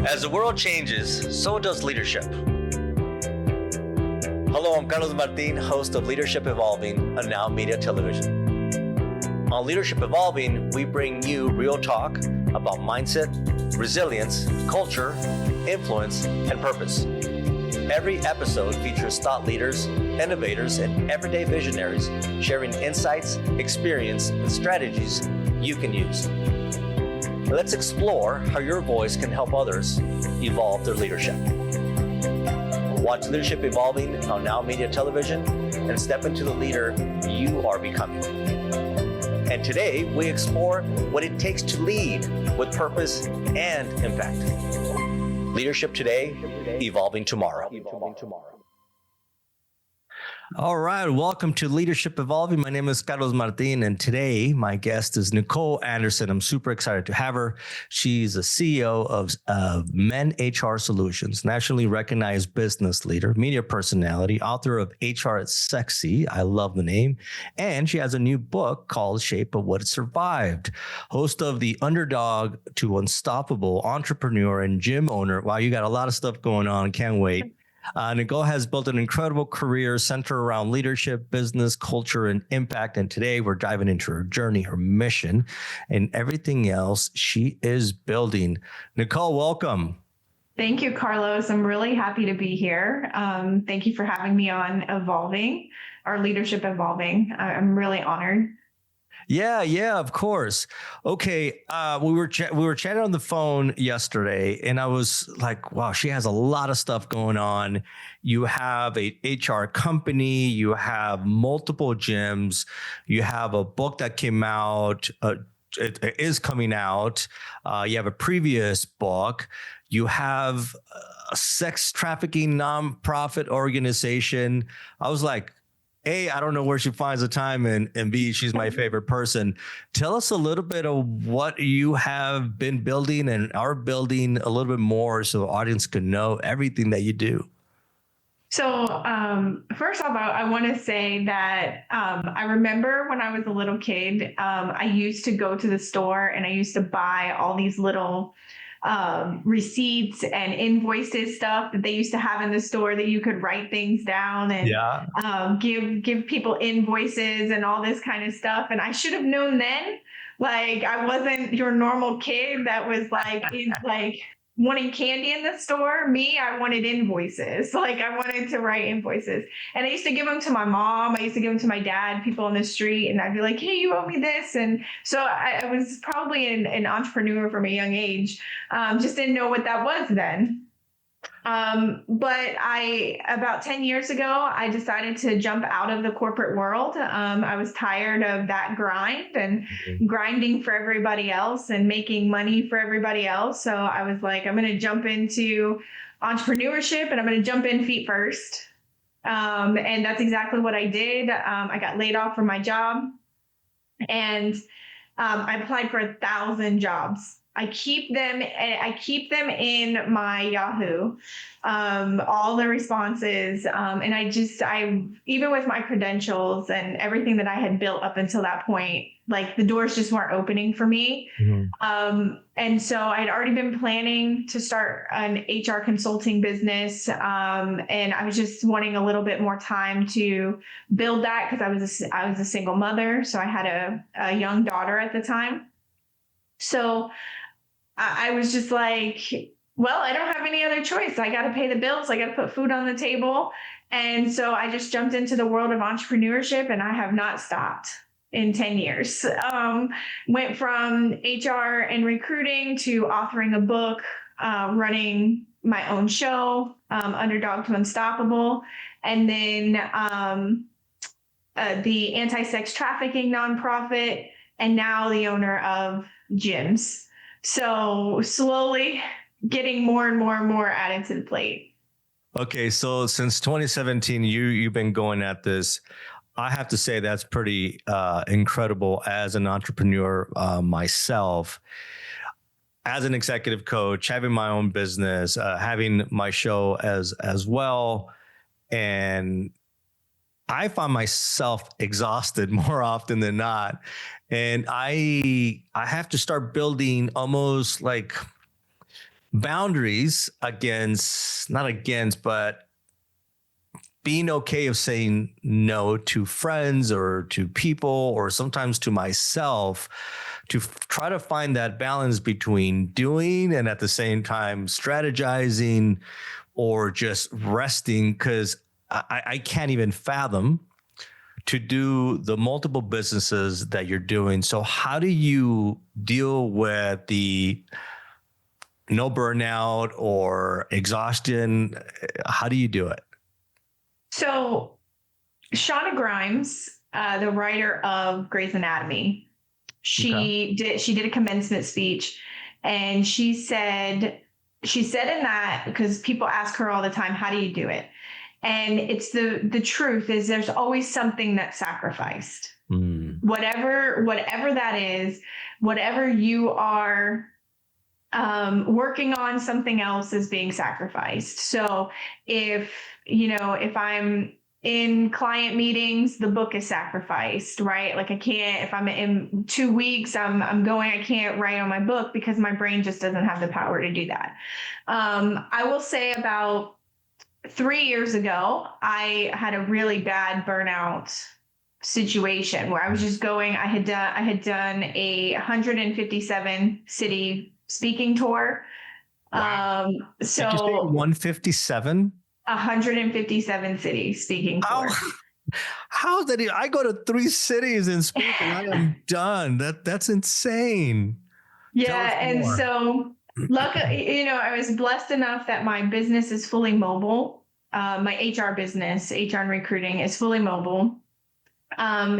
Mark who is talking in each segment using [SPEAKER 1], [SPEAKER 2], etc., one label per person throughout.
[SPEAKER 1] As the world changes, so does leadership. Hello, I'm Carlos Martin, host of Leadership Evolving on Now Media Television. On Leadership Evolving, we bring you real talk about mindset, resilience, culture, influence, and purpose. Every episode features thought leaders, innovators, and everyday visionaries sharing insights, experience, and strategies you can use. Let's explore how your voice can help others evolve their leadership. Watch Leadership Evolving on Now Media Television and step into the leader you are becoming. And today, we explore what it takes to lead with purpose and impact. Leadership today, evolving tomorrow. All right, welcome to Leadership Evolving. My name is Carlos Martin, and today my guest is Nicole Anderson. I'm super excited to have her. She's a CEO of Men HR Solutions, nationally recognized business leader, media personality, author of HR It's Sexy. I love the name. And she has a new book called Shape of What Survived. Host of the Underdog to Unstoppable, entrepreneur and gym owner. Wow, you got a lot of stuff going on. Can't wait. Nicole has built an incredible career centered around leadership, business, culture, and impact. And today we're diving into her journey, her mission, and everything else she is building. Nicole, welcome.
[SPEAKER 2] Thank you, Carlos. I'm really happy to be here. Thank you for having me on Evolving, our Leadership Evolving. I'm really honored.
[SPEAKER 1] Yeah, of course. Okay, we were chatting on the phone yesterday, and I was like, wow, she has a lot of stuff going on. You have a HR company, you have multiple gyms, you have a book that came out, it is coming out. You have a previous book. You have a sex trafficking nonprofit organization. I was like, A, I don't know where she finds the time, and B, she's my favorite person. Tell us a little bit of what you have been building and are building a little bit more so the audience can know everything that you do.
[SPEAKER 2] So first off, I want to say that I remember when I was a little kid, I used to go to the store and I used to buy all these little receipts and invoices stuff that they used to have in the store that you could write things down and give people invoices and all this kind of stuff. And I should have known then, like I wasn't your normal kid that was like wanting candy in the store. Me, I wanted invoices. Like I wanted to write invoices. And I used to give them to my mom. I used to give them to my dad, people on the street. And I'd be like, hey, you owe me this. And so I was probably an entrepreneur from a young age. Just didn't know what that was then. But about 10 years ago, I decided to jump out of the corporate world. I was tired of that grind and grinding for everybody else and making money for everybody else. So I was like, I'm going to jump into entrepreneurship and I'm going to jump in feet first. And that's exactly what I did. I got laid off from my job and I applied for 1,000 jobs. I keep them in my Yahoo, all the responses. And I even with my credentials and everything that I had built up until that point, like the doors just weren't opening for me. Mm-hmm. And so I'd already been planning to start an HR consulting business. And I was just wanting a little bit more time to build that because I was a single mother. So I had a young daughter at the time. So I was just like, well, I don't have any other choice. I got to pay the bills. I got to put food on the table. And so I just jumped into the world of entrepreneurship and I have not stopped in 10 years. Went from HR and recruiting to authoring a book, running my own show, Underdog to Unstoppable. And then the anti-sex trafficking nonprofit, and now the owner of gyms. So slowly getting more and more and more added to the plate.
[SPEAKER 1] Okay, so since 2017, you've been going at this. I have to say that's pretty incredible as an entrepreneur myself. As an executive coach, having my own business, having my show as well, and I find myself exhausted more often than not. And I have to start building almost like boundaries not against, but being okay of saying no to friends or to people or sometimes to myself to try to find that balance between doing and at the same time strategizing or just resting, because I can't even fathom to do the multiple businesses that you're doing. So how do you deal with the no burnout or exhaustion? How do you do it?
[SPEAKER 2] So Shauna Grimes, the writer of Grey's Anatomy, she did a commencement speech, and she said in that, because people ask her all the time, how do you do it? And it's the truth is there's always something that's sacrificed. Whatever that is, whatever you are working on, something else is being sacrificed. So if I'm in client meetings, the book is sacrificed, right? Like I can't, if I'm in 2 weeks, I can't write on my book because my brain just doesn't have the power to do that. I will say about 3 years ago, I had a really bad burnout situation where I was just going, I had done a 157 city speaking tour.
[SPEAKER 1] Wow.
[SPEAKER 2] So
[SPEAKER 1] did you say 157?
[SPEAKER 2] 157 city speaking tour.
[SPEAKER 1] How did I go to 3 cities and speak and I am done? That's insane.
[SPEAKER 2] Yeah. And so luckily, I was blessed enough that my business is fully mobile. My HR business, HR and recruiting, is fully mobile.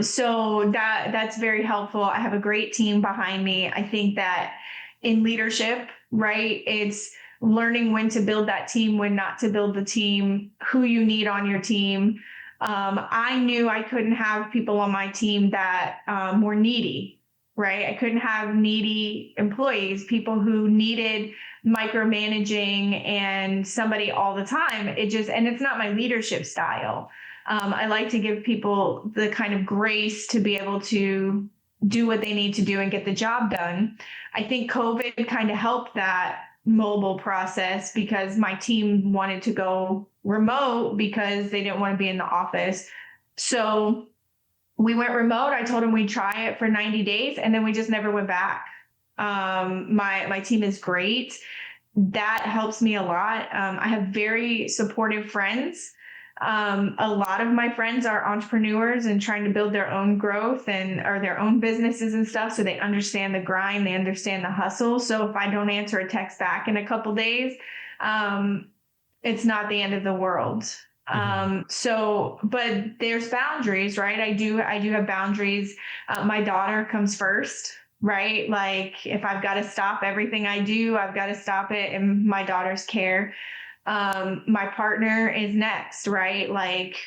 [SPEAKER 2] So that's very helpful. I have a great team behind me. I think that in leadership, right, it's learning when to build that team, when not to build the team, who you need on your team. I knew I couldn't have people on my team that were needy, right? I couldn't have needy employees, people who needed micromanaging and somebody all the time. And it's not my leadership style. I like to give people the kind of grace to be able to do what they need to do and get the job done. I think COVID kind of helped that mobile process because my team wanted to go remote because they didn't want to be in the office. So we went remote. I told them we'd try it for 90 days and then we just never went back. My team is great. That helps me a lot. I have very supportive friends. A lot of my friends are entrepreneurs and trying to build their own growth or their own businesses and stuff. So they understand the grind, they understand the hustle. So if I don't answer a text back in a couple days, it's not the end of the world. But there's boundaries, right? I do have boundaries. My daughter comes first, right? Like if I've got to stop everything I do, I've got to stop it in my daughter's care. My partner is next, right? Like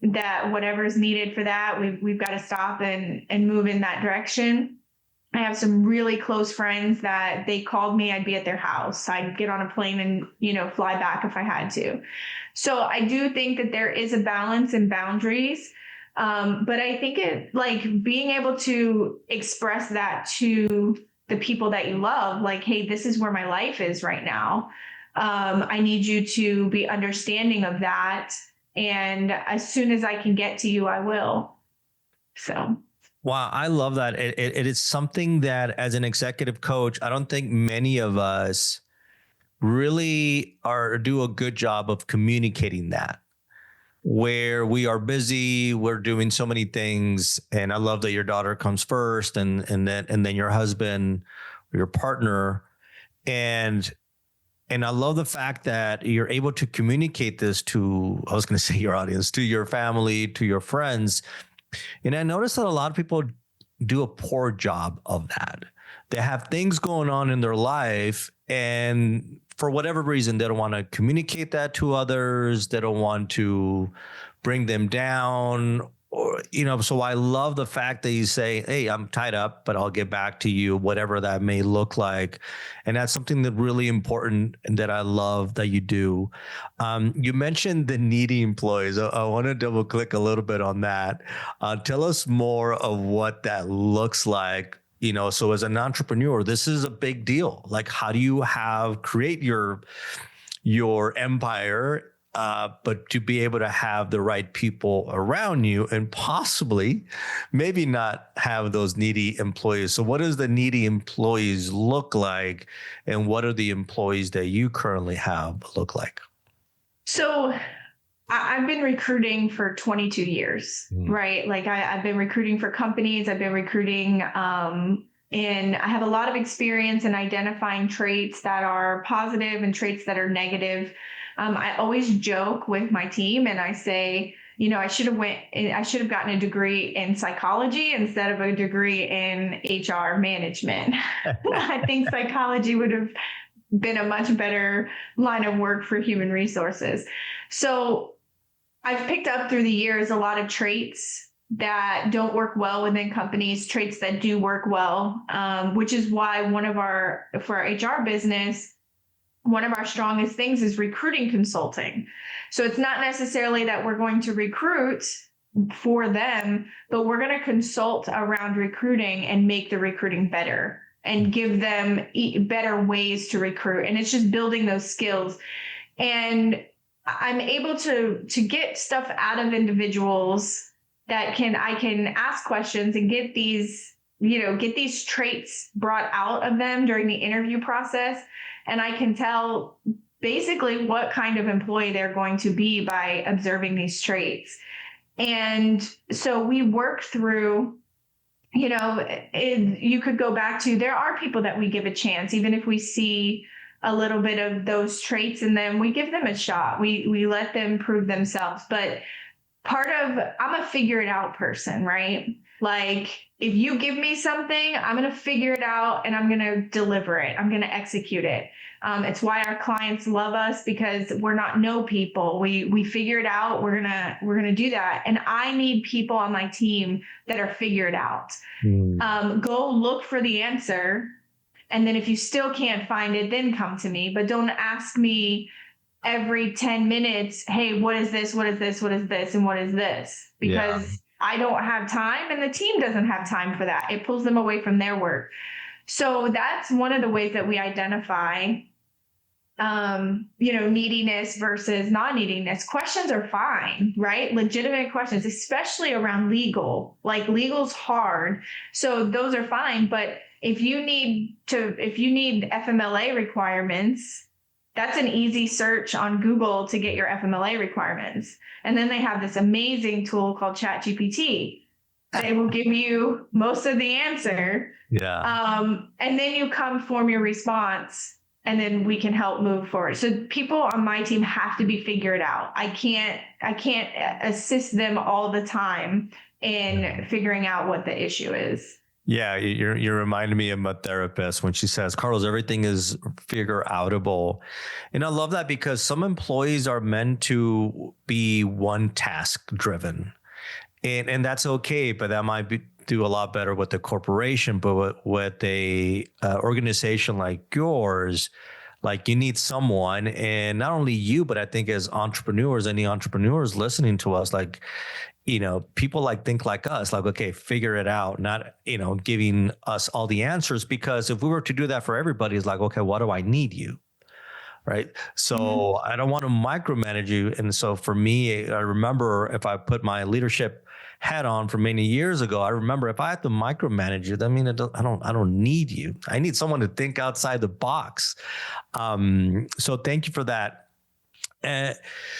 [SPEAKER 2] that, whatever's needed for that, we've got to stop and move in that direction. I have some really close friends that they called me, I'd be at their house. I'd get on a plane and, fly back if I had to. So I do think that there is a balance and boundaries. But I think being able to express that to the people that you love, like, hey, this is where my life is right now. I need you to be understanding of that. And as soon as I can get to you, I will. So.
[SPEAKER 1] Wow. I love that. It is something that as an executive coach, I don't think many of us really do a good job of communicating that, where we are busy, we're doing so many things. And I love that your daughter comes first and then your husband or your partner. And I love the fact that you're able to communicate this to, I was going to say your audience, to your family, to your friends. And I noticed that a lot of people do a poor job of that. They have things going on in their life, and for whatever reason, they don't want to communicate that to others. They don't want to bring them down. Or, so I love the fact that you say, hey, I'm tied up, but I'll get back to you, whatever that may look like. And that's something that really important and that I love that you do. You mentioned the needy employees. I want to double click a little bit on that. Tell us more of what that looks like, So as an entrepreneur, this is a big deal. Like, how do you create your empire, but to be able to have the right people around you and possibly maybe not have those needy employees. So what does the needy employees look like? And what are the employees that you currently have look like?
[SPEAKER 2] So I've been recruiting for 22 years, right? Like I've been recruiting for companies. I've been recruiting, and I have a lot of experience in identifying traits that are positive and traits that are negative. I always joke with my team and I say, I should have gotten a degree in psychology instead of a degree in HR management. I think psychology would have been a much better line of work for human resources. So I've picked up through the years a lot of traits that don't work well within companies, traits that do work well, which is why for our HR business, one of our strongest things is recruiting consulting. So it's not necessarily that we're going to recruit for them, but we're going to consult around recruiting and make the recruiting better and give them better ways to recruit. And it's just building those skills. And I'm able to get stuff out of individuals that I can ask questions and get these traits brought out of them during the interview process. And I can tell basically what kind of employee they're going to be by observing these traits. And so we work through, you could go back to, there are people that we give a chance, even if we see a little bit of those traits in them, we give them a shot. We let them prove themselves. But I'm a figure it out person, right? Like if you give me something, I'm going to figure it out and I'm going to deliver it. I'm going to execute it. It's why our clients love us, because we're not no people. We figure it out. We're going to do that. And I need people on my team that are figured out. Go look for the answer. And then if you still can't find it, then come to me. But don't ask me every 10 minutes, hey, what is this? What is this? What is this? And what is this? Because I don't have time and the team doesn't have time for that. It pulls them away from their work. So that's one of the ways that we identify, neediness versus non-neediness. Questions are fine, right? Legitimate questions, especially around legal. Like legal's hard. So those are fine. But if you need FMLA requirements, that's an easy search on Google to get your FMLA requirements. And then they have this amazing tool called ChatGPT. They will give you most of the answer. Yeah. And then you come form your response, and then we can help move forward. So people on my team have to be figured out. I can't assist them all the time in figuring out what the issue is.
[SPEAKER 1] Yeah, you're reminding me of my therapist when she says, Carlos, everything is figure outable. And I love that, because some employees are meant to be one task driven. And that's okay, but that might do a lot better with the corporation. But with a organization like yours, like you need someone, and not only you, but I think as entrepreneurs, any entrepreneurs listening to us, like, people think like us, like, okay, figure it out, not, giving us all the answers, because if we were to do that for everybody, it's like, okay, what do I need you? Right. So I don't want to micromanage you. And so for me, I remember if I put my leadership hat on for many years ago, I remember if I had to micromanage you, I don't need you. I need someone to think outside the box. So thank you for that.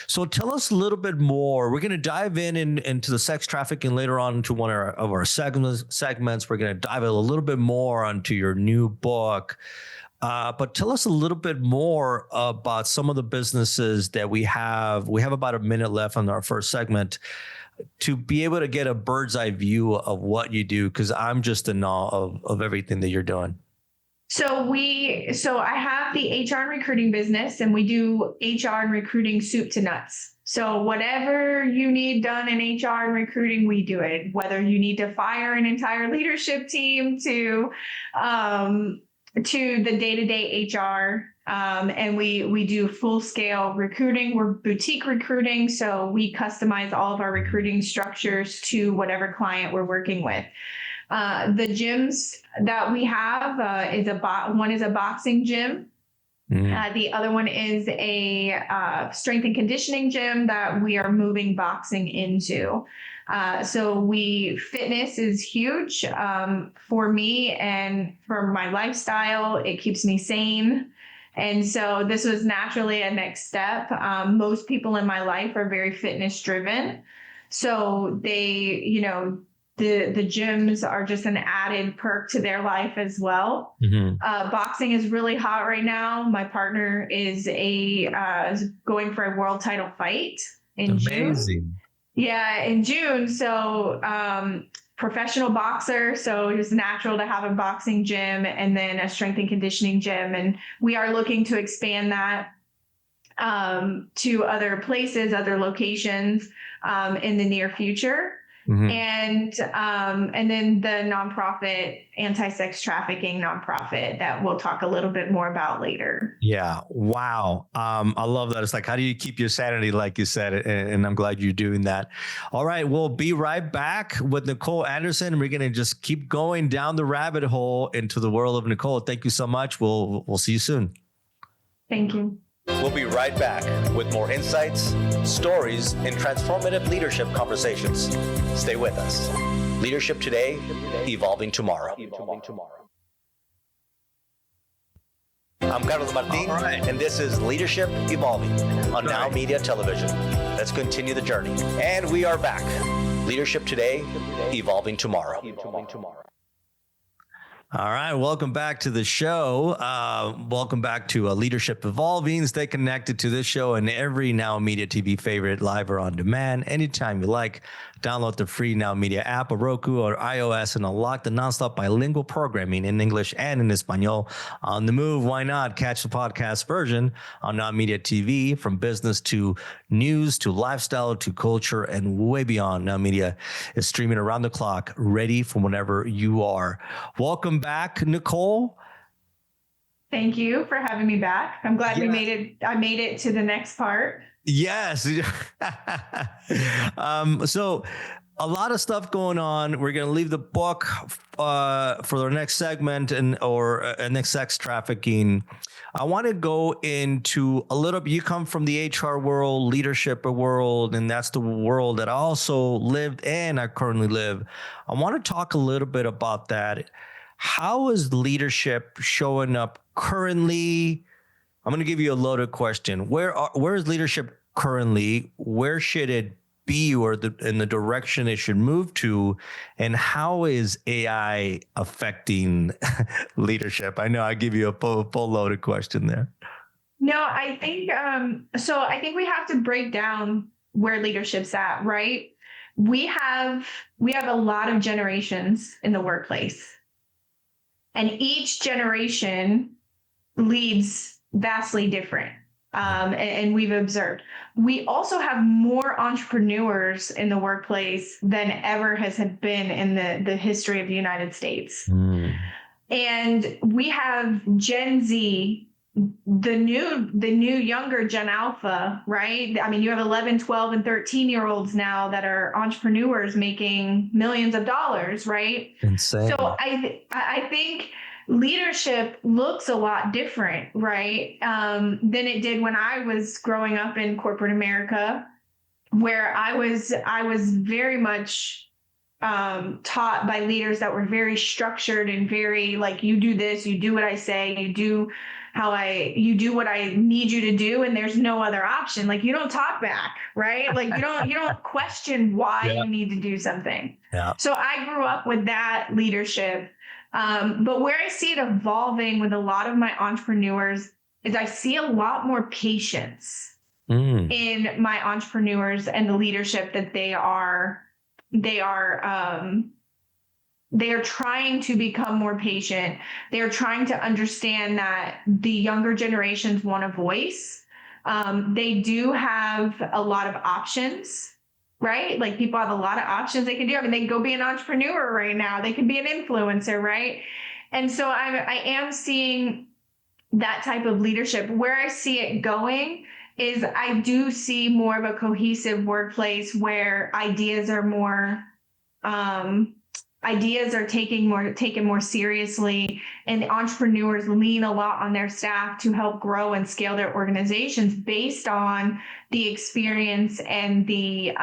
[SPEAKER 1] So tell us a little bit more. We're going to dive into the sex trafficking later on into one of our segments. We're going to dive a little bit more onto your new book. But tell us a little bit more about some of the businesses that we have. We have about a minute left on our first segment to be able to get a bird's eye view of what you do, because I'm just in awe of everything that you're doing.
[SPEAKER 2] So I have the HR and recruiting business, and we do HR and recruiting soup to nuts. So whatever you need done in HR and recruiting, we do it. Whether you need to fire an entire leadership team to the day-to-day HR, and we do full-scale recruiting. We're boutique recruiting, so we customize all of our recruiting structures to whatever client we're working with. The gyms that we have one is a boxing gym. The other one is a strength and conditioning gym that we are moving boxing into. So fitness is huge for me and for my lifestyle. It keeps me sane. And so this was naturally a next step. Most people in my life are very fitness driven. So the gyms are just an added perk to their life as well. Boxing is really hot right now. My partner is going for a world title fight in June. Yeah, in June. So professional boxer. So it was natural to have a boxing gym and then a strength and conditioning gym. And we are looking to expand that to other places, other locations in the near future. And then the nonprofit, anti-sex trafficking nonprofit that we'll talk a little bit more about later.
[SPEAKER 1] Yeah. Wow. I love that. It's like, how do you keep your sanity, like you said, and I'm glad you're doing that. All right. We'll be right back with Nicole Anderson. We're going to just keep going down the rabbit hole into the world of Nicole. Thank you so much. We'll see you soon.
[SPEAKER 2] Thank you.
[SPEAKER 1] We'll be right back with more insights, stories, and transformative leadership conversations. Stay with us. Leadership today, evolving tomorrow. I'm Carlos Martin, and this is Leadership Evolving on Now Media Television. Let's continue the journey. And we are back. Leadership today, evolving tomorrow. All right. Welcome back to the show. Welcome back to Leadership Evolving. Stay connected to this show and every Now Media TV favorite, live or on demand, anytime you like. Download the free Now Media app or Roku or iOS and unlock the nonstop bilingual programming in English and in Espanol. On the move, why not catch the podcast version on Now Media TV, from business to news to lifestyle to culture and way beyond. Now Media is streaming around the clock, ready for whenever you are. Welcome back, Nicole.
[SPEAKER 2] Thank you for having me back. I'm glad I made it to the next part.
[SPEAKER 1] Yes. So a lot of stuff going on. We're going to leave the book for the next segment or next sex trafficking. I want to go into a little bit. You come from the HR world, leadership world, and that's the world that I also lived in. I currently live. I want to talk a little bit about that. How is leadership showing up currently? I'm going to give you a loaded question. Where is leadership currently? Where should it be, or in the direction it should move to? And how is AI affecting leadership? I know I give you a full loaded question there.
[SPEAKER 2] No, I think I think we have to break down where leadership's at, right? We have a lot of generations in the workplace, and each generation leads vastly different. And we've observed. We also have more entrepreneurs in the workplace than ever has been in the history of the United States. And we have Gen Z, the new younger Gen Alpha, right? I mean, you have 11, 12, and 13-year-olds now that are entrepreneurs making millions of dollars, right?
[SPEAKER 1] Insane.
[SPEAKER 2] So I think leadership looks a lot different, right, than it did when I was growing up in corporate America, where I was very much taught by leaders that were very structured and very like, you do this, you do what I say, you do what I need you to do, and there's no other option. Like, you don't talk back, right? Like, you don't question why you need to do something. Yeah. So I grew up with that leadership. But where I see it evolving with a lot of my entrepreneurs is I see a lot more patience in my entrepreneurs and the leadership that they are trying to become more patient. They are trying to understand that the younger generations want a voice. They do have a lot of options. Right? Like, people have a lot of options they can do. I mean, they can go be an entrepreneur right now. They can be an influencer, right? And so I am seeing that type of leadership. Where I see it going is I do see more of a cohesive workplace where ideas are more ideas are taken more seriously, and entrepreneurs lean a lot on their staff to help grow and scale their organizations based on the experience and the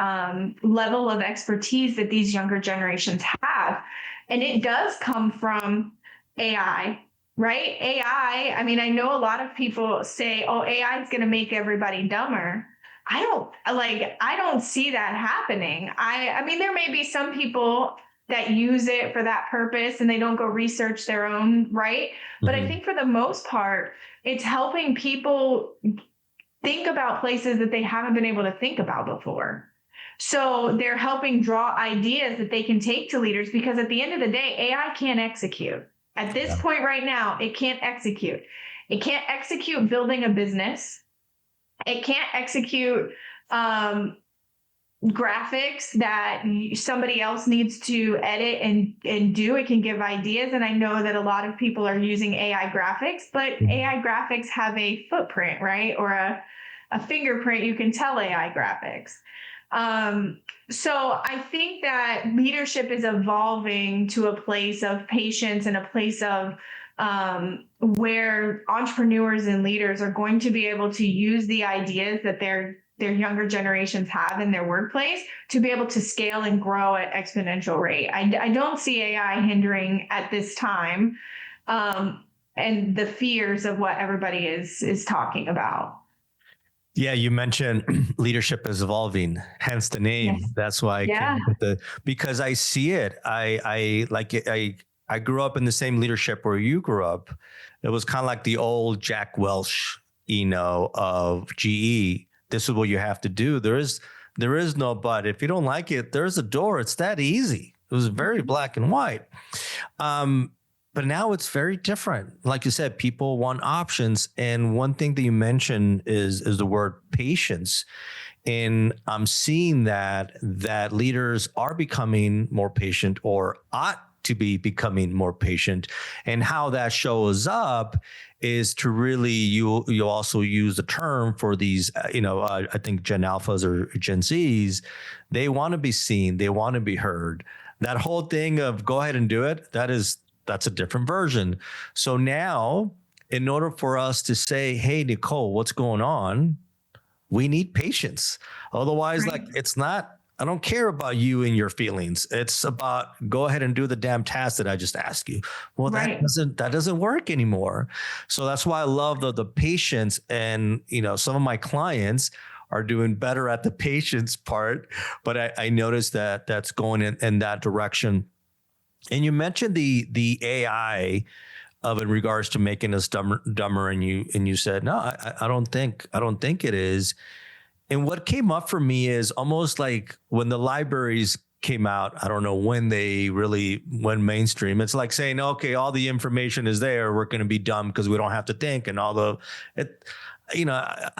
[SPEAKER 2] level of expertise that these younger generations have. And it does come from AI, right? AI, I mean, I know a lot of people say, oh, AI is going to make everybody dumber. I don't see that happening. I mean, there may be some people that use it for that purpose and they don't go research their own, right? But I think for the most part, it's helping people think about places that they haven't been able to think about before. So they're helping draw ideas that they can take to leaders, because at the end of the day, AI can't execute. At this point right now, it can't execute. It can't execute building a business. It can't execute graphics that somebody else needs to edit and do. It can give ideas. And I know that a lot of people are using AI graphics, but AI graphics have a footprint, right? Or a fingerprint. You can tell AI graphics. So I think that leadership is evolving to a place of patience and a place of where entrepreneurs and leaders are going to be able to use the ideas that their younger generations have in their workplace to be able to scale and grow at exponential rate. I don't see AI hindering at this time, and the fears of what everybody is talking about.
[SPEAKER 1] Yeah, you mentioned leadership is evolving, hence the name. Yes. That's why I came with because I see it. I grew up in the same leadership where you grew up. It was kind of like the old Jack Welch, of GE. This is what you have to do. There is no but. If you don't like it, there's a door. It's that easy. It was very black and white. But now it's very different. Like you said, people want options. And one thing that you mentioned is the word patience. And I'm seeing that leaders are becoming more patient, or ought to be becoming more patient. And how that shows up is to really, you also use the term for these, I think Gen Alphas or Gen Zs, they want to be seen. They want to be heard. That whole thing of go ahead and do it, that's a different version. So now, in order for us to say, hey, Nicole, what's going on? We need patience. Otherwise, it's not, I don't care about you and your feelings. It's about go ahead and do the damn task that I just asked you. Well, that doesn't work anymore. So that's why I love the patience. And, some of my clients are doing better at the patience part, but I noticed that that's going in that direction. And you mentioned the AI in regards to making us dumber, and you said no, I don't think it is. And what came up for me is almost like when the libraries came out. I don't know when they really went mainstream. It's like saying, okay, all the information is there. We're going to be dumb because we don't have to think, and I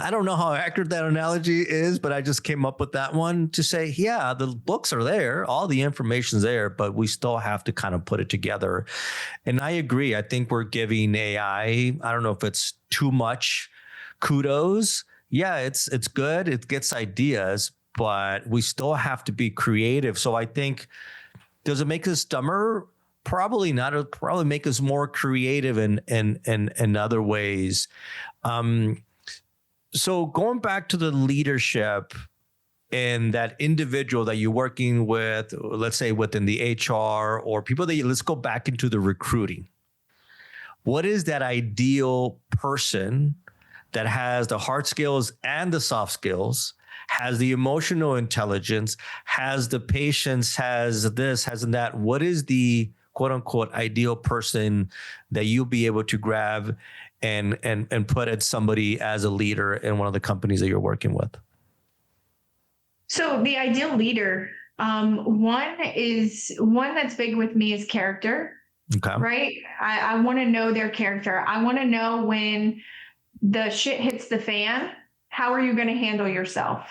[SPEAKER 1] don't know how accurate that analogy is, but I just came up with that one to say, yeah, the books are there, all the information's there, but we still have to kind of put it together. And I agree. I think we're giving AI, I don't know if it's too much kudos. Yeah, it's good. It gets ideas, but we still have to be creative. So I think, does it make us dumber? Probably not. It'll probably make us more creative in other ways. So going back to the leadership and that individual that you're working with, let's say within the HR or people let's go back into the recruiting. What is that ideal person that has the hard skills and the soft skills, has the emotional intelligence, has the patience, has this, has that? What is the quote unquote ideal person that you'll be able to grab and put as somebody as a leader in one of the companies that you're working with?
[SPEAKER 2] So the ideal leader, one that's big with me is character. Okay. Right? I want to know their character. I want to know when the shit hits the fan, how are you going to handle yourself?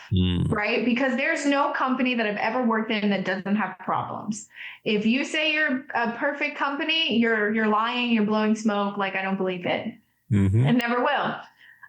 [SPEAKER 2] Right? Because there's no company that I've ever worked in that doesn't have problems. If you say you're a perfect company, you're lying, you're blowing smoke. Like, I don't believe it. And never will.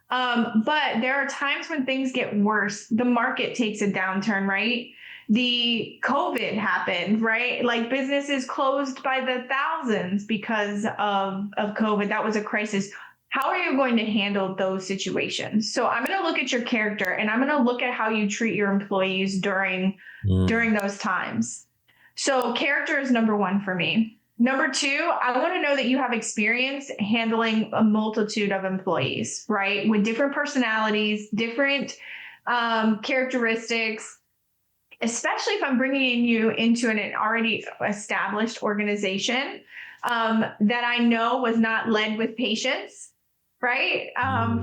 [SPEAKER 2] But there are times when things get worse. The market takes a downturn, right? the COVID happened, right? Like businesses closed by the thousands because of COVID. That was a crisis. How are you going to handle those situations? So I'm going to look at your character, and I'm going to look at how you treat your employees during those times. So character is number one for me. Number two, I want to know that you have experience handling a multitude of employees, right? With different personalities, different characteristics, especially if I'm bringing you into an already established organization that I know was not led with patience, right?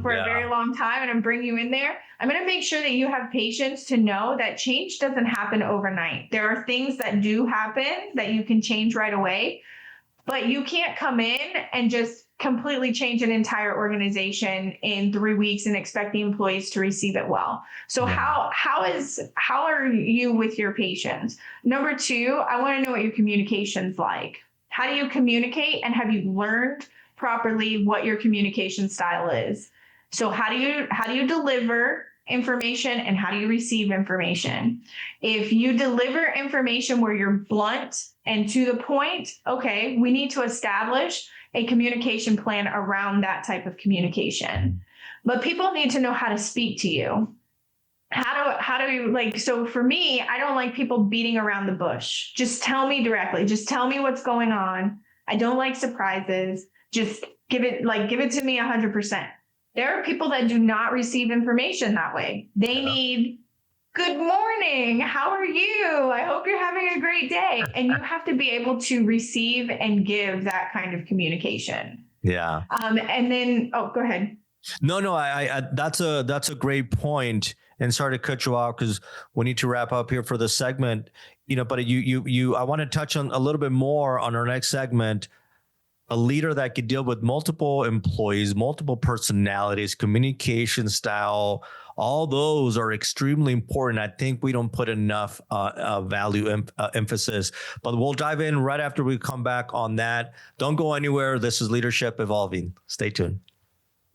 [SPEAKER 2] For a very long time, and I'm bringing you in there. I'm going to make sure that you have patience to know that change doesn't happen overnight. There are things that do happen that you can change right away, but you can't come in and just completely change an entire organization in 3 weeks and expect the employees to receive it well. So how are you with your patients? Number two, I want to know what your communication's like. How do you communicate, and have you learned properly what your communication style is? So how do you deliver information, and how do you receive information? If you deliver information where you're blunt and to the point, okay, we need to establish a communication plan around that type of communication. But people need to know how to speak to you. How do you, like, so for me, I don't like people beating around the bush. Just tell me directly. Just tell me what's going on. I don't like surprises. Just give it to me 100%. There are people that do not receive information that way. They need, good morning. How are you? I hope you're having a great day. And you have to be able to receive and give that kind of communication.
[SPEAKER 1] Yeah.
[SPEAKER 2] And then, go ahead.
[SPEAKER 1] No, I that's a great point. And sorry to cut you off because we need to wrap up here for the segment. But I want to touch on a little bit more on our next segment. A leader that could deal with multiple employees, multiple personalities, communication style, all those are extremely important. I think we don't put enough emphasis, but we'll dive in right after we come back on that. Don't go anywhere. This is Leadership Evolving. Stay tuned.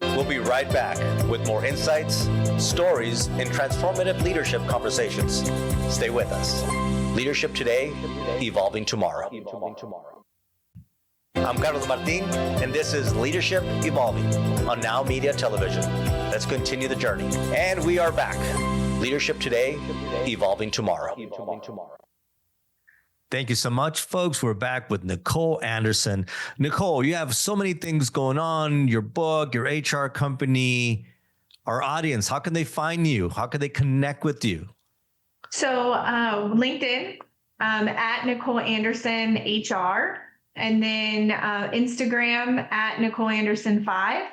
[SPEAKER 1] We'll be right back with more insights, stories, and transformative leadership conversations. Stay with us. Leadership today, evolving tomorrow. I'm Carlos Martin, and this is Leadership Evolving on Now Media Television. Let's continue the journey. And we are back. Leadership today, evolving tomorrow. Thank you so much, folks. We're back with Nicole Anderson. Nicole, you have so many things going on, your book, your HR company, our audience. How can they find you? How can they connect with you?
[SPEAKER 2] So LinkedIn, at Nicole Anderson HR. And then Instagram at Nicole Anderson 5.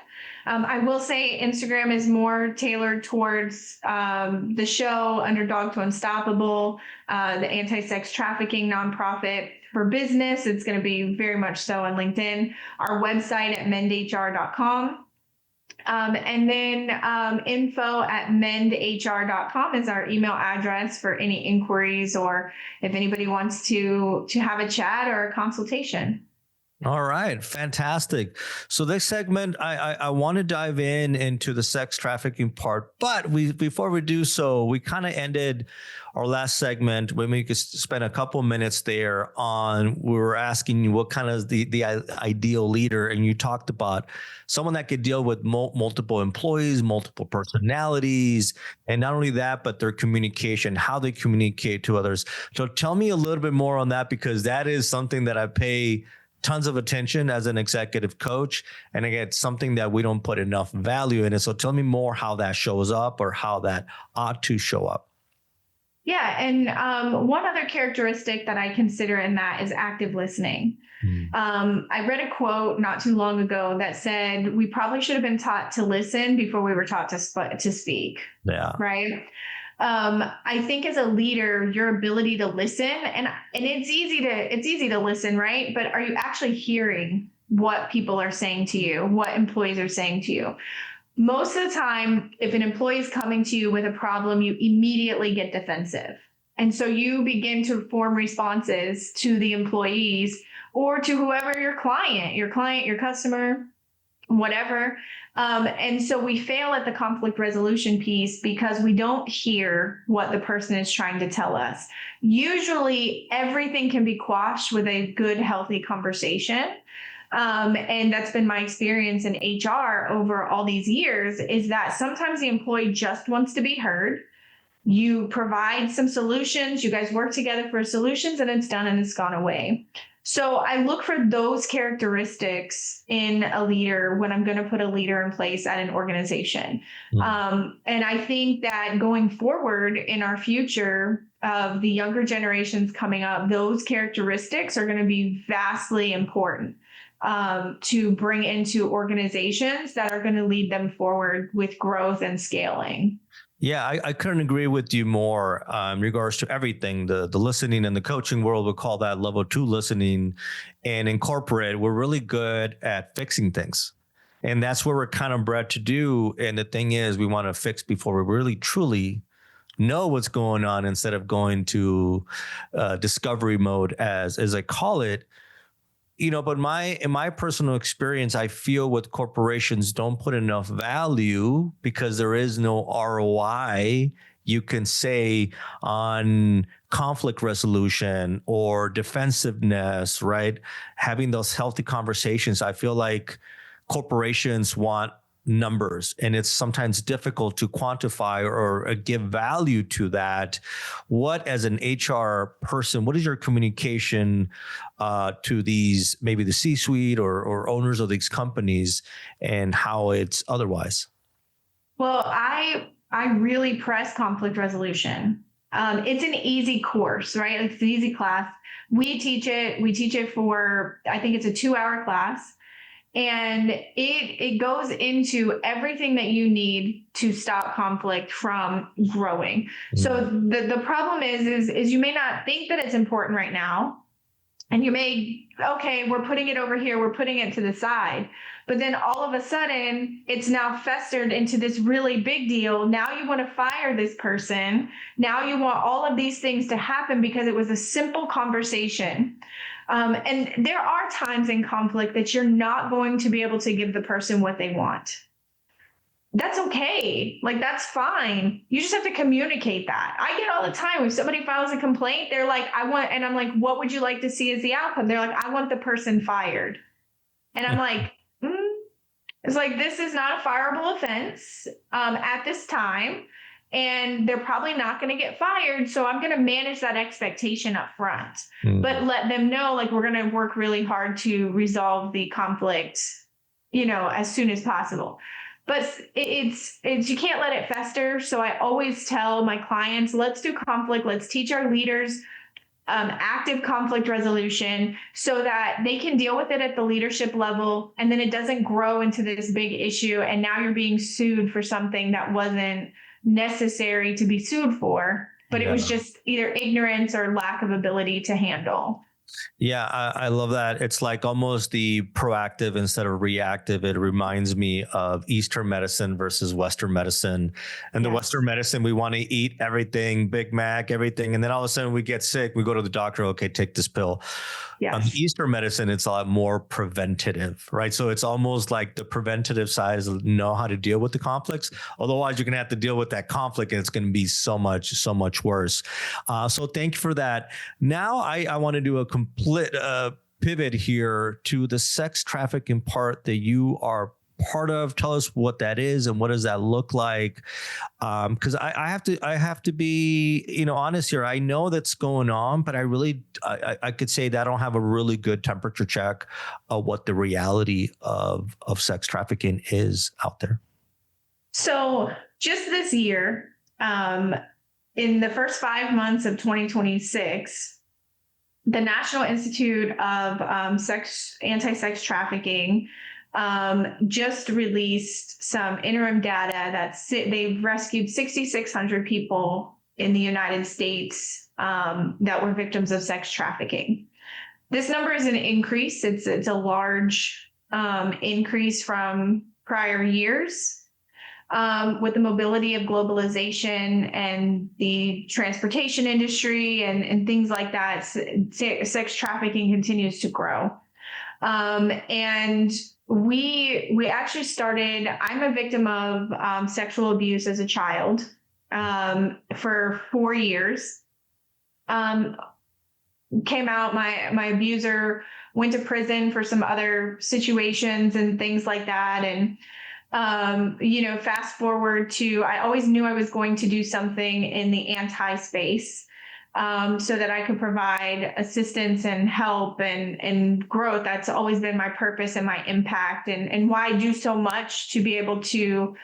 [SPEAKER 2] I will say Instagram is more tailored towards the show Underdog to Unstoppable, the anti-sex trafficking nonprofit for business. It's going to be very much so on LinkedIn. Our website at mendhr.com. And then info at mendhr.com is our email address for any inquiries or if anybody wants to have a chat or a consultation.
[SPEAKER 1] All right. Fantastic. So this segment, I want to dive into the sex trafficking part, but before we do so, we kind of ended our last segment when we could spend a couple minutes there on, we were asking you what kind of the ideal leader, and you talked about someone that could deal with multiple employees, multiple personalities, and not only that, but their communication, how they communicate to others. So tell me a little bit more on that, because that is something that I pay tons of attention as an executive coach. And again, it's something that we don't put enough value in it. So tell me more how that shows up or how that ought to show up.
[SPEAKER 2] Yeah. And one other characteristic that I consider in that is active listening. I read a quote not too long ago that said, we probably should have been taught to listen before we were taught to speak.
[SPEAKER 1] Yeah.
[SPEAKER 2] Right. I think as a leader, your ability to listen, and it's easy to listen, right? But are you actually hearing what people are saying to you, what employees are saying to you? Most of the time, if an employee is coming to you with a problem, you immediately get defensive. And so you begin to form responses to the employees or to whoever your client, your customer, whatever. And so we fail at the conflict resolution piece because we don't hear what the person is trying to tell us. Usually everything can be quashed with a good, healthy conversation. And that's been my experience in HR over all these years, is that sometimes the employee just wants to be heard. You provide some solutions, you guys work together for solutions, and it's done and it's gone away. So I look for those characteristics in a leader when I'm going to put a leader in place at an organization. And I think that going forward in our future of the younger generations coming up, those characteristics are going to be vastly important to bring into organizations that are going to lead them forward with growth and scaling.
[SPEAKER 1] Yeah, I couldn't agree with you more in regards to everything. The listening in the coaching world, we call that level 2 listening. And in corporate, we're really good at fixing things. And that's what we're kind of bred to do. And the thing is, we want to fix before we really truly know what's going on, instead of going to discovery mode, as I call it. But in my personal experience, I feel with corporations don't put enough value because there is no ROI you can say on conflict resolution or defensiveness, right? Having those healthy conversations. I feel like corporations want numbers, and it's sometimes difficult to quantify or give value to that. What, as an HR person, what is your communication to these, maybe the C-suite or owners of these companies, and how it's otherwise?
[SPEAKER 2] Well, I really press conflict resolution. It's an easy course, right? It's an easy class. We teach it for, I think it's a 2-hour class. And it goes into everything that you need to stop conflict from growing. So the problem is you may not think that it's important right now. And you may, okay, we're putting it over here, we're putting it to the side. But then all of a sudden, it's now festered into this really big deal. Now you want to fire this person. Now you want all of these things to happen because it was a simple conversation. And there are times in conflict that you're not going to be able to give the person what they want. That's okay. Like, that's fine. You just have to communicate that. I get all the time, if somebody files a complaint, they're like, and I'm like, what would you like to see as the outcome? They're like, I want the person fired. And I'm like, it's like, this is not a fireable offense at this time. And they're probably not going to get fired. So I'm going to manage that expectation up front, but let them know, like, we're going to work really hard to resolve the conflict, as soon as possible. But it's you can't let it fester. So I always tell my clients, let's do conflict. Let's teach our leaders active conflict resolution so that they can deal with it at the leadership level. And then it doesn't grow into this big issue. And now you're being sued for something that wasn't necessary to be sued for, but it was just either ignorance or lack of ability to handle.
[SPEAKER 1] Yeah, I love that. It's like almost the proactive instead of reactive. It reminds me of Eastern medicine versus Western medicine. And the Western medicine, we want to eat everything, Big Mac, everything. And then all of a sudden we get sick. We go to the doctor. Okay, take this pill. Eastern medicine, it's a lot more preventative, right? So it's almost like the preventative side is know how to deal with the conflicts. Otherwise, you're going to have to deal with that conflict, and it's going to be so much worse. So thank you for that. Now I want to do a complete pivot here to the sex trafficking part that you are part of. Tell us what that is and what does that look like? Because I have to be, honest here. I know that's going on, but I could say that I don't have a really good temperature check of what the reality of sex trafficking is out there.
[SPEAKER 2] So just this year, in the first 5 months of 2026, the National Institute of Anti-Sex Trafficking just released some interim data that they've rescued 6,600 people in the United States that were victims of sex trafficking. This number is an increase. It's a large increase from prior years. With the mobility of globalization and the transportation industry and things like that, sex trafficking continues to grow. And we actually started. I'm a victim of sexual abuse as a child for 4 years. Came out. My abuser went to prison for some other situations and things like that. And fast forward to, I always knew I was going to do something in the anti-space, so that I could provide assistance and help and growth. That's always been my purpose and my impact, and why I do so much, to be able to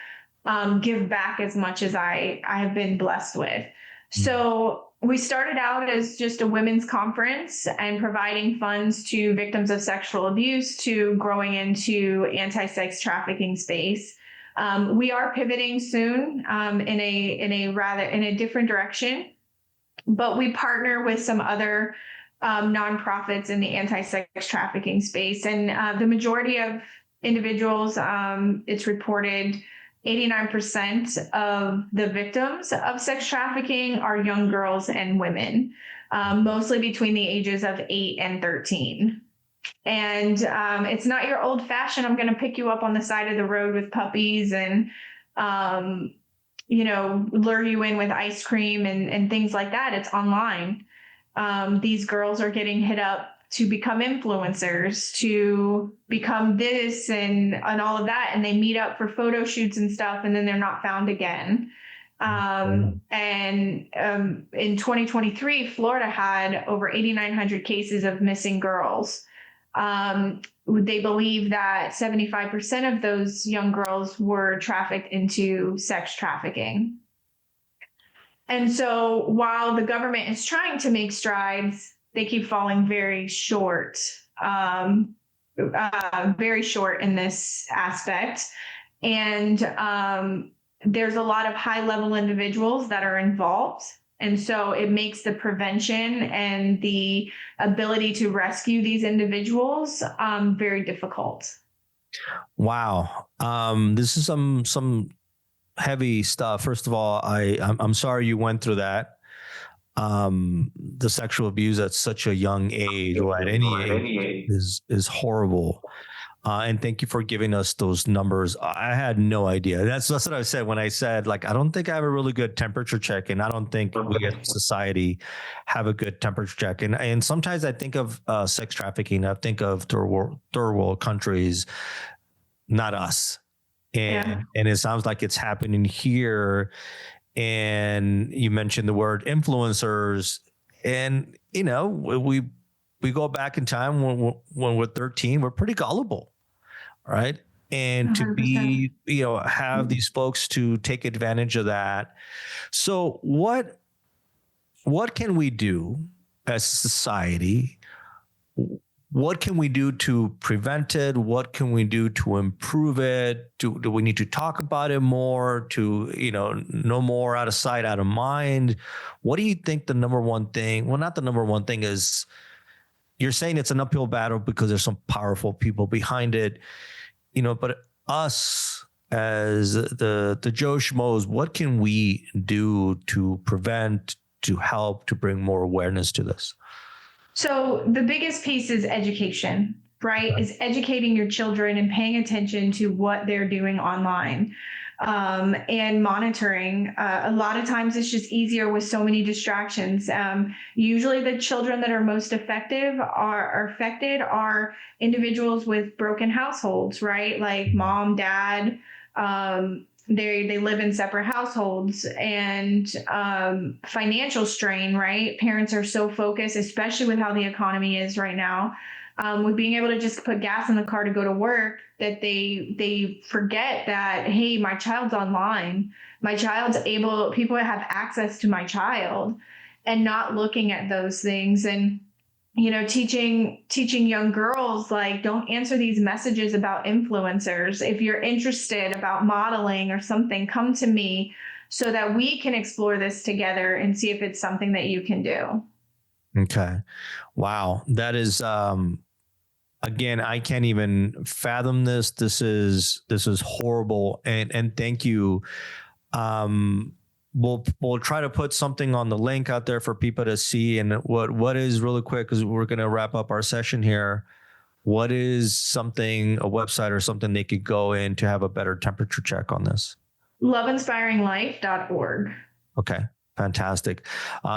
[SPEAKER 2] give back as much as I have been blessed with. So we started out as just a women's conference and providing funds to victims of sexual abuse, to growing into anti-sex trafficking space. We are pivoting soon in a different direction, but we partner with some other nonprofits in the anti-sex trafficking space. And the majority of individuals, it's reported 89% of the victims of sex trafficking are young girls and women, mostly between the ages of 8 and 13. And it's not your old fashioned, I'm going to pick you up on the side of the road with puppies and, lure you in with ice cream and things like that. It's online. These girls are getting hit up to become influencers, to become this and all of that. And they meet up for photo shoots and stuff, and then they're not found again. In 2023, Florida had over 8,900 cases of missing girls. They believe that 75% of those young girls were trafficked into sex trafficking. And so while the government is trying to make strides, they keep falling very short in this aspect. And there's a lot of high-level individuals that are involved. And so it makes the prevention and the ability to rescue these individuals very difficult.
[SPEAKER 1] Wow. This is some heavy stuff. First of all, I'm sorry you went through that. The sexual abuse at such a young age, or at any age, is horrible. And thank you for giving us those numbers. I had no idea. That's what I said when I said, like, I don't think I have a really good temperature check, and I don't think we as a society have a good temperature check. And sometimes I think of sex trafficking, I think of third world countries, not us. And it sounds like it's happening here. And you mentioned the word influencers, and we go back in time when we're 13, we're pretty gullible, right? And 100%. To be, have these folks to take advantage of that. So what can we do as a society? What can we do to prevent it? What can we do to improve it? Do we need to talk about it more, to, no more out of sight, out of mind? What do you think the number one thing? Well, not the number one thing is, you're saying it's an uphill battle because there's some powerful people behind it, but us as the Joe Schmoes, what can we do to prevent, to help, to bring more awareness to this?
[SPEAKER 2] So the biggest piece is education, right? Is educating your children and paying attention to what they're doing online, and monitoring. A lot of times it's just easier with so many distractions. Usually the children that are most affected are individuals with broken households, right? Like mom, dad, they live in separate households, and financial strain, right? Parents are so focused, especially with how the economy is right now, with being able to just put gas in the car to go to work, that they forget that, hey, my child's online. People have access to my child, and not looking at those things. And teaching young girls, like, don't answer these messages about influencers. If you're interested about modeling or something, come to me so that we can explore this together and see if it's something that you can do. Okay. Wow. That is, again, I can't even fathom this. This is horrible. And thank you. We'll try to put something on the link out there for people to see. And what is really quick, because we're going to wrap up our session here.
[SPEAKER 1] what is something, a website or something they could go in to have a better temperature check on this?
[SPEAKER 2] loveinspiringlife.org.
[SPEAKER 1] Okay. Fantastic.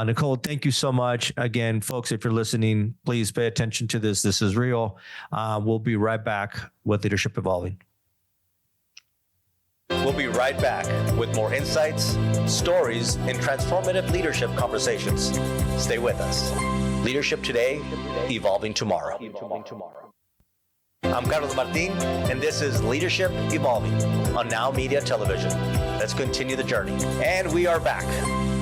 [SPEAKER 1] Nicole, thank you so much. Again, folks, if you're listening, please pay attention to this. This is real. We'll be right back with Leadership Evolving. We'll be right back with more insights, stories, and transformative leadership conversations. Stay with us. Leadership today, evolving tomorrow. I'm Carlos Martin, and this is Leadership Evolving on Now Media Television. Let's continue the journey. And we are back.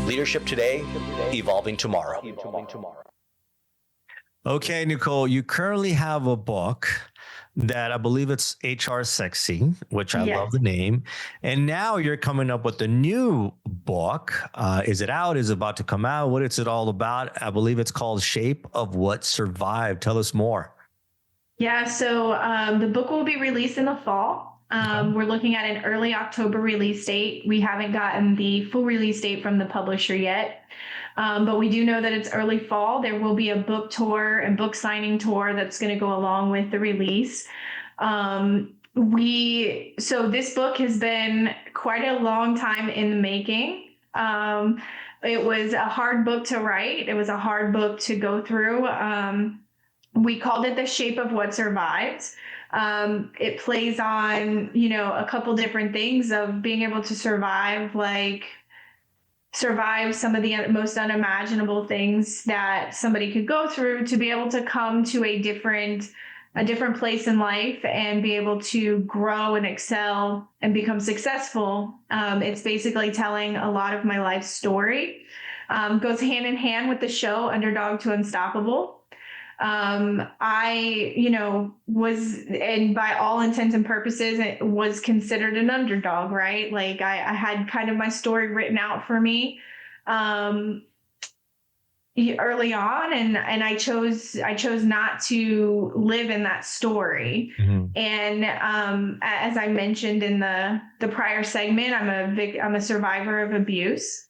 [SPEAKER 1] Leadership today, evolving tomorrow. Okay, Nicole, you currently have a book that I believe it's HR Sexy, which I love the name. And now you're coming up with a new book. Is it out? Is it about to come out? What is it all about? I believe it's called Shape of What Survived. Tell us more.
[SPEAKER 2] Yeah, so the book will be released in the fall. We're looking at an early October release date. We haven't gotten the full release date from the publisher yet, but we do know that it's early fall. There will be a book tour and book signing tour that's going to go along with the release. So this book has been quite a long time in the making. It was a hard book to write. It was a hard book to go through. We called it The Shape of What Survived. It plays on, a couple different things of being able to survive some of the most unimaginable things that somebody could go through to be able to come to a different place in life and be able to grow and excel and become successful. It's basically telling a lot of my life story. Goes hand in hand with the show Underdog to Unstoppable. I, was, and by all intents and purposes, it was considered an underdog, right? Like I had kind of my story written out for me, early on, and I chose not to live in that story. Mm-hmm. And, as I mentioned in the prior segment, I'm a survivor of abuse.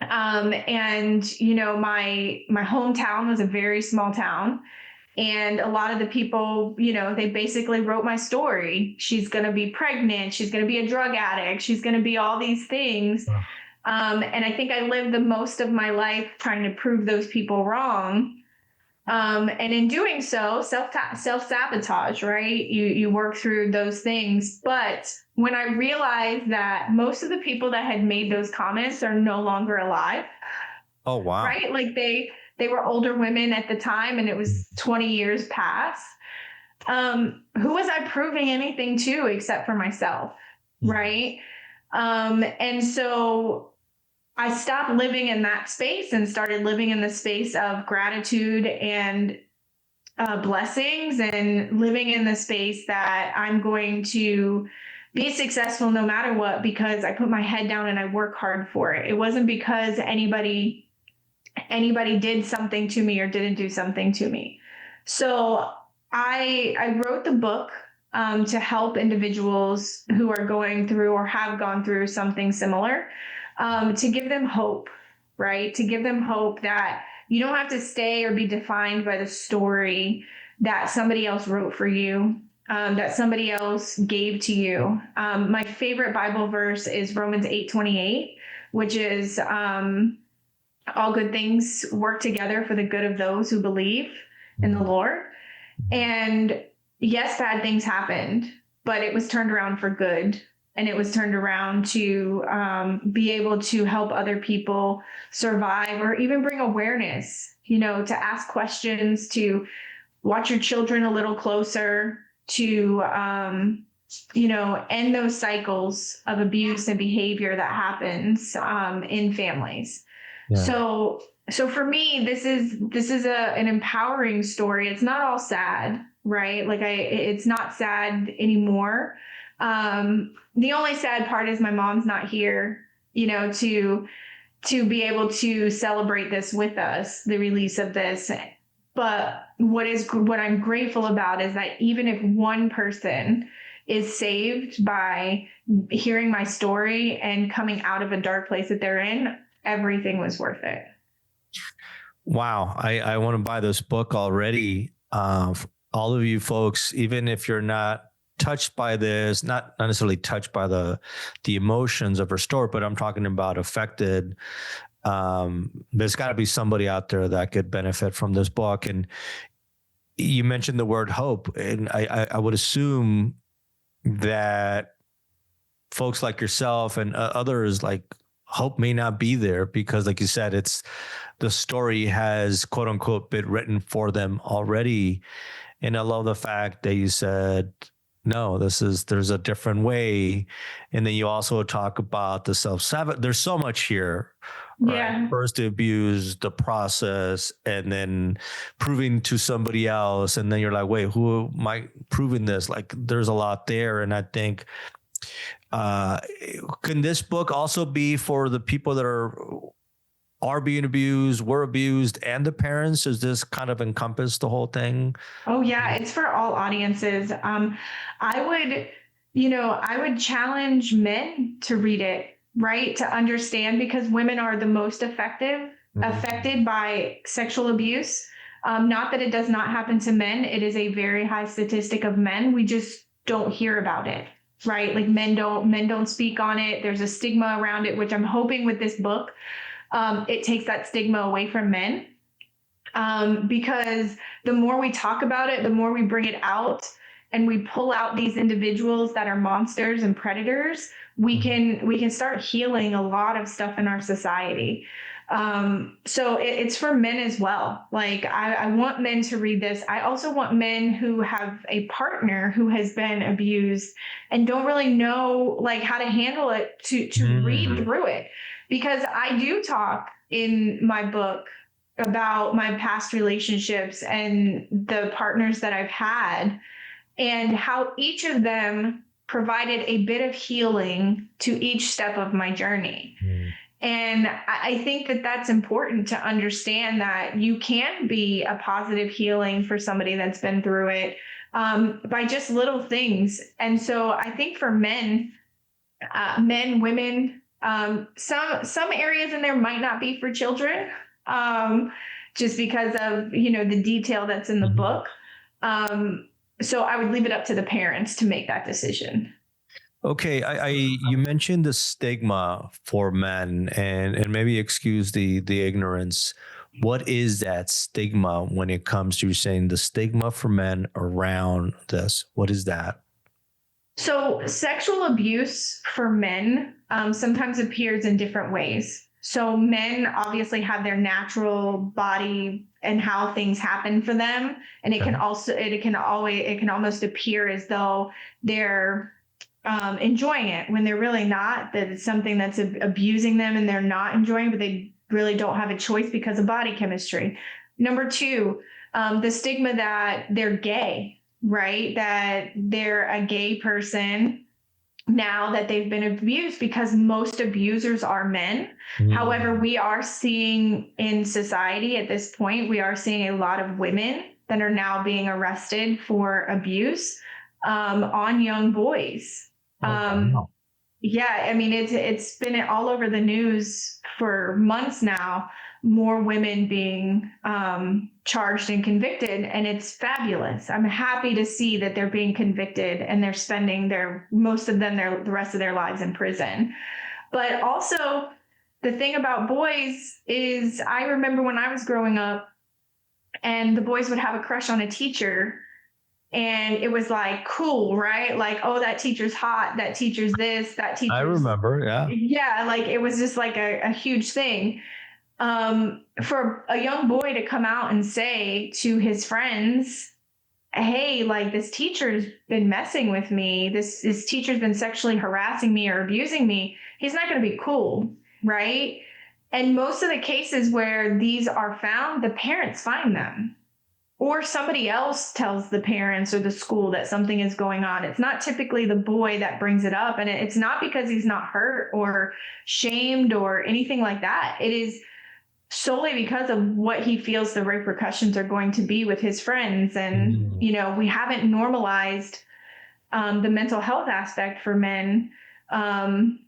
[SPEAKER 2] And my hometown was a very small town, and a lot of the people, they basically wrote my story. She's going to be pregnant. She's going to be a drug addict. She's going to be all these things. Wow. And I think I lived the most of my life trying to prove those people wrong. And in doing so, self-sabotage, right? You work through those things. But when I realized that most of the people that had made those comments are no longer alive.
[SPEAKER 1] Oh, wow.
[SPEAKER 2] Right? Like they were older women at the time, and it was 20 years past. Who was I proving anything to except for myself? Right? And so I stopped living in that space and started living in the space of gratitude and blessings, and living in the space that I'm going to be successful no matter what, because I put my head down and I work hard for it. It wasn't because anybody did something to me or didn't do something to me. So I wrote the book to help individuals who are going through or have gone through something similar. To give them hope, right? To give them hope that you don't have to stay or be defined by the story that somebody else wrote for you, that somebody else gave to you. My favorite Bible verse is Romans 8:28, which is all good things work together for the good of those who believe in the Lord. And yes, bad things happened, but it was turned around for good. And it was turned around to be able to help other people survive, or even bring awareness, to ask questions, to watch your children a little closer, to, end those cycles of abuse and behavior that happens in families. Yeah. So for me, this is an empowering story. It's not all sad, right? Like it's not sad anymore. The only sad part is my mom's not here, to be able to celebrate this with us, the release of this. But what I'm grateful about is that even if one person is saved by hearing my story and coming out of a dark place that they're in, everything was worth it.
[SPEAKER 1] Wow. I want to buy this book already. all of you folks, even if you're not touched by this, not necessarily touched by the emotions of her story, but I'm talking about affected. There's got to be somebody out there that could benefit from this book. And you mentioned the word hope, and I would assume that folks like yourself and others, like, hope may not be there because, like you said, it's the story has quote unquote been written for them already. And I love the fact that you said, no, there's a different way. And then you also talk about the self-sabotage. There's so much here, right?
[SPEAKER 2] Yeah.
[SPEAKER 1] First the abuse, the process, and then proving to somebody else. And then you're like, wait, who am I proving this? Like, there's a lot there. And I think, can this book also be for the people that are being abused, were abused, and the parents? Does this kind of encompass the whole thing?
[SPEAKER 2] Oh yeah, it's for all audiences. I would challenge men to read it, right? To understand, because women are the most affected by sexual abuse. Not that it does not happen to men. It is a very high statistic of men. We just don't hear about it, right? Like men don't speak on it. There's a stigma around it, which I'm hoping with this book, it takes that stigma away from men. Because the more we talk about it, the more we bring it out and we pull out these individuals that are monsters and predators, we can start healing a lot of stuff in our society. So it's for men as well. Like I want men to read this. I also want men who have a partner who has been abused and don't really know like how to handle it to read through it. Because I do talk in my book about my past relationships and the partners that I've had and how each of them provided a bit of healing to each step of my journey. And I think that that's important to understand, that you can be a positive healing for somebody that's been through it by just little things. And so I think for men, women, some areas in there might not be for children, just because of, the detail that's in the book. So I would leave it up to the parents to make that decision.
[SPEAKER 1] Okay, you mentioned the stigma for men, and maybe excuse the ignorance. What is that stigma when it comes to saying the stigma for men around this? What is that?
[SPEAKER 2] So sexual abuse for men sometimes appears in different ways. So men obviously have their natural body and how things happen for them, and it can almost appear as though they're enjoying it when they're really not. That it's something that's abusing them and they're not enjoying, but they really don't have a choice because of body chemistry. Number two, the stigma that they're gay. Right? That they're a gay person now that they've been abused, because most abusers are men. However, we are seeing in society at this point, we are seeing a lot of women that are now being arrested for abuse on young boys. Yeah, I mean, it's been all over the news for months now, more women being charged and convicted, and it's fabulous. I'm happy to see that they're being convicted and they're spending the rest of their lives in prison. But also, the thing about boys is, I remember when I was growing up and the boys would have a crush on a teacher, and it was like cool, right? Like, oh, that teacher's hot, that teacher's this, that teacher's... I
[SPEAKER 1] remember, yeah.
[SPEAKER 2] Yeah, like it was just like a huge thing. For a young boy to come out and say to his friends, hey, like this teacher's been messing with me, this teacher's been sexually harassing me or abusing me, he's not going to be cool, right? And most of the cases where these are found, the parents find them. Or somebody else tells the parents or the school that something is going on. It's not typically the boy that brings it up. And it's not because he's not hurt or shamed or anything like that. It is solely because of what he feels the repercussions are going to be with his friends. And, we haven't normalized the mental health aspect for men. And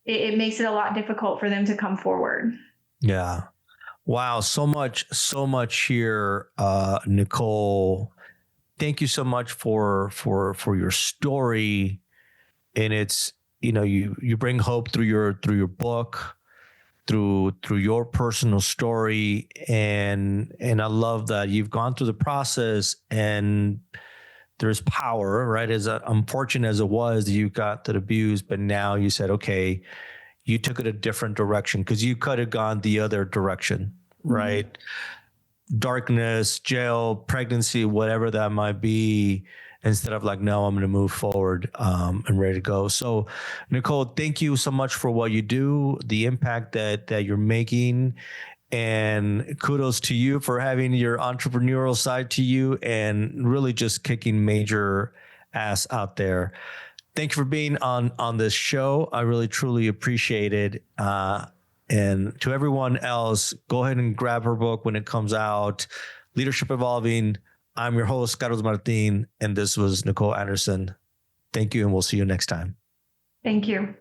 [SPEAKER 2] it makes it a lot difficult for them to come forward.
[SPEAKER 1] Yeah. Wow, so much here, Nicole. Thank you so much for your story, and it's you bring hope through your book, through your personal story, and I love that you've gone through the process, and there's power, right? As unfortunate as it was that you got that abuse, but now you said, okay, you took it a different direction because you could have gone the other direction, right? Darkness, jail, pregnancy, whatever that might be, instead of like, no, I'm going to move forward and ready to go. So, Nicole, thank you so much for what you do, the impact that you're making, and kudos to you for having your entrepreneurial side to you and really just kicking major ass out there. Thank you for being on this show. I really, truly appreciate it. And to everyone else, go ahead and grab her book when it comes out, Leadership Evolving. I'm your host, Carlos Martin, and this was Nicole Anderson. Thank you, and we'll see you next time.
[SPEAKER 2] Thank you.